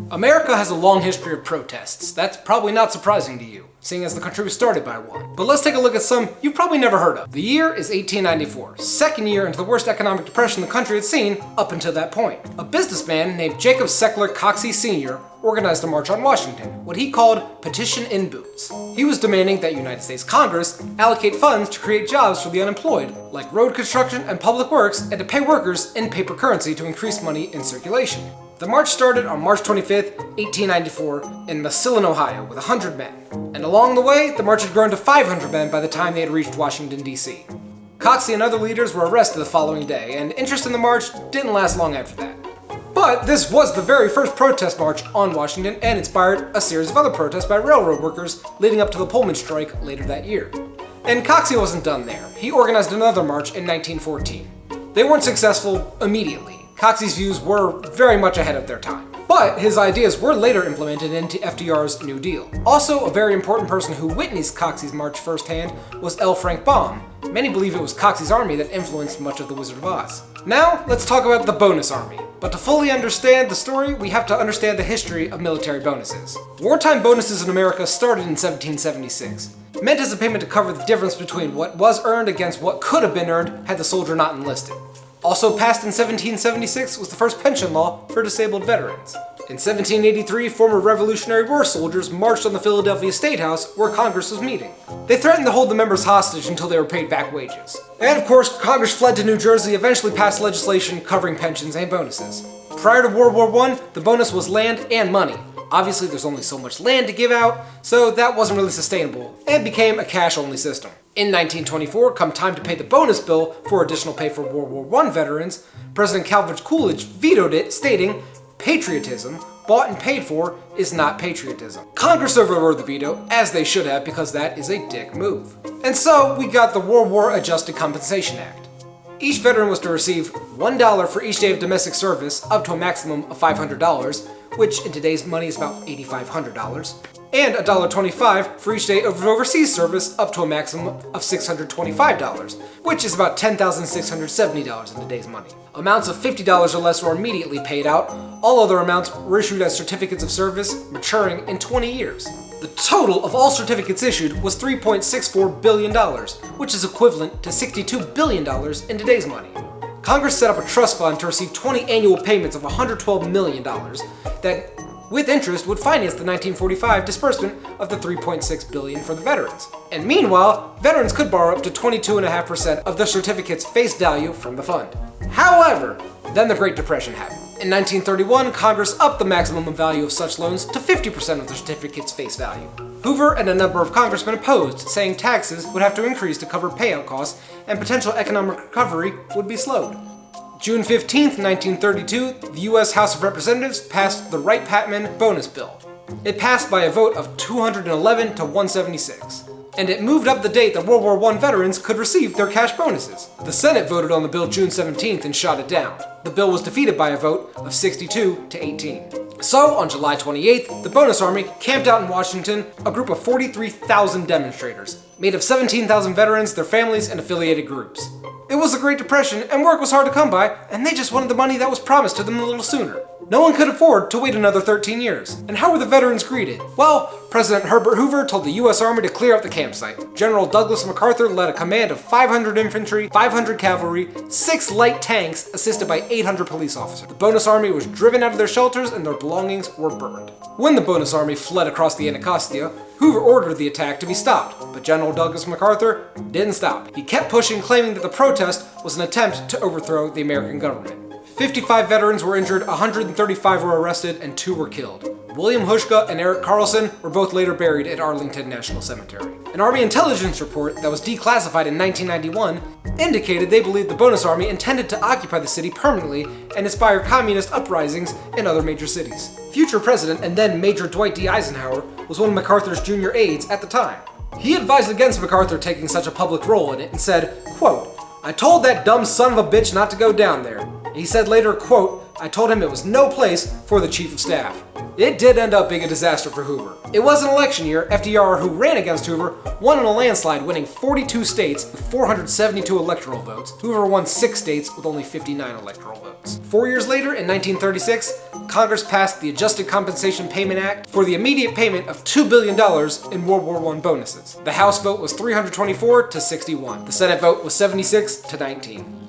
America has a long history of protests. That's probably not surprising to you, seeing as the country was started by one. But let's take a look at some you've probably never heard of. The year is 1894, second year into the worst economic depression the country had seen up until that point. A businessman named Jacob Coxey Sr. organized a march on Washington, what he called Petition in Boots. He was demanding that United States Congress allocate funds to create jobs for the unemployed, like road construction and public works, and to pay workers in paper currency to increase money in circulation. The march started on March 25th, 1894, in Massillon, Ohio, with 100 men. And along the way, the march had grown to 500 men by the time they had reached Washington, D.C. Coxey and other leaders were arrested the following day, and interest in the march didn't last long after that. But this was the very first protest march on Washington and inspired a series of other protests by railroad workers leading up to the Pullman strike later that year. And Coxey wasn't done there. He organized another march in 1914. They weren't successful immediately. Coxey's views were very much ahead of their time. But his ideas were later implemented into FDR's New Deal. Also, a very important person who witnessed Coxey's march firsthand was L. Frank Baum. Many believe it was Coxey's army that influenced much of The Wizard of Oz. Now, let's talk about the bonus army. But to fully understand the story, we have to understand the history of military bonuses. Wartime bonuses in America started in 1776, meant as a payment to cover the difference between what was earned against what could have been earned had the soldier not enlisted. Also passed in 1776 was the first pension law for disabled veterans. In 1783, former Revolutionary War soldiers marched on the Philadelphia State House where Congress was meeting. They threatened to hold the members hostage until they were paid back wages. And of course, Congress fled to New Jersey, eventually passed legislation covering pensions and bonuses. Prior to World War I, the bonus was land and money. Obviously, there's only so much land to give out, so that wasn't really sustainable, and became a cash-only system. In 1924, come time to pay the bonus bill for additional pay for World War I veterans, President Calvin Coolidge vetoed it, stating, "Patriotism, bought and paid for, is not patriotism." Congress overrode the veto, as they should have, because that is a dick move. And so, we got the World War Adjusted Compensation Act. Each veteran was to receive $1 for each day of domestic service, up to a maximum of $500, which in today's money is about $8,500, and $1.25 for each day of overseas service, up to a maximum of $625, which is about $10,670 in today's money. Amounts of $50 or less were immediately paid out. All other amounts were issued as certificates of service, maturing in 20 years. The total of all certificates issued was $3.64 billion, which is equivalent to $62 billion in today's money. Congress set up a trust fund to receive 20 annual payments of $112 million that, with interest, would finance the 1945 disbursement of the $3.6 billion for the veterans. And meanwhile, veterans could borrow up to 22.5% of the certificate's face value from the fund. However, then the Great Depression happened. In 1931, Congress upped the maximum value of such loans to 50% of the certificate's face value. Hoover and a number of congressmen opposed, saying taxes would have to increase to cover payout costs and potential economic recovery would be slowed. June 15, 1932, the U.S. House of Representatives passed the Wright-Patman Bonus Bill. It passed by a vote of 211 to 176. And it moved up the date that World War I veterans could receive their cash bonuses. The Senate voted on the bill June 17th and shot it down. The bill was defeated by a vote of 62 to 18. So, on July 28th, the Bonus Army camped out in Washington, a group of 43,000 demonstrators, made of 17,000 veterans, their families, and affiliated groups. It was the Great Depression, and work was hard to come by, and they just wanted the money that was promised to them a little sooner. No one could afford to wait another 13 years. And how were the veterans greeted? Well, President Herbert Hoover told the U.S. Army to clear out the campsite. General Douglas MacArthur led a command of 500 infantry, 500 cavalry, 6 light tanks, assisted by 800 police officers. The Bonus Army was driven out of their shelters and their belongings were burned. When the Bonus Army fled across the Anacostia, Hoover ordered the attack to be stopped, but General Douglas MacArthur didn't stop. He kept pushing, claiming that the protest was an attempt to overthrow the American government. 55 veterans were injured, 135 were arrested, and 2 were killed. William Hushka and Eric Carlson were both later buried at Arlington National Cemetery. An Army intelligence report that was declassified in 1991 indicated they believed the Bonus Army intended to occupy the city permanently and inspire communist uprisings in other major cities. Future President and then Major Dwight D. Eisenhower was one of MacArthur's junior aides at the time. He advised against MacArthur taking such a public role in it and said, quote, "I told that dumb son of a bitch not to go down there." He said later, quote, I told him it was no place for the chief of staff. It did end up being a disaster for Hoover. It was an election year. FDR, who ran against Hoover, won in a landslide, winning 42 states with 472 electoral votes. Hoover won 6 states with only 59 electoral votes. 4 years later, in 1936, Congress passed the Adjusted Compensation Payment Act for the immediate payment of $2 billion in World War I bonuses. The House vote was 324 to 61. The Senate vote was 76 to 19.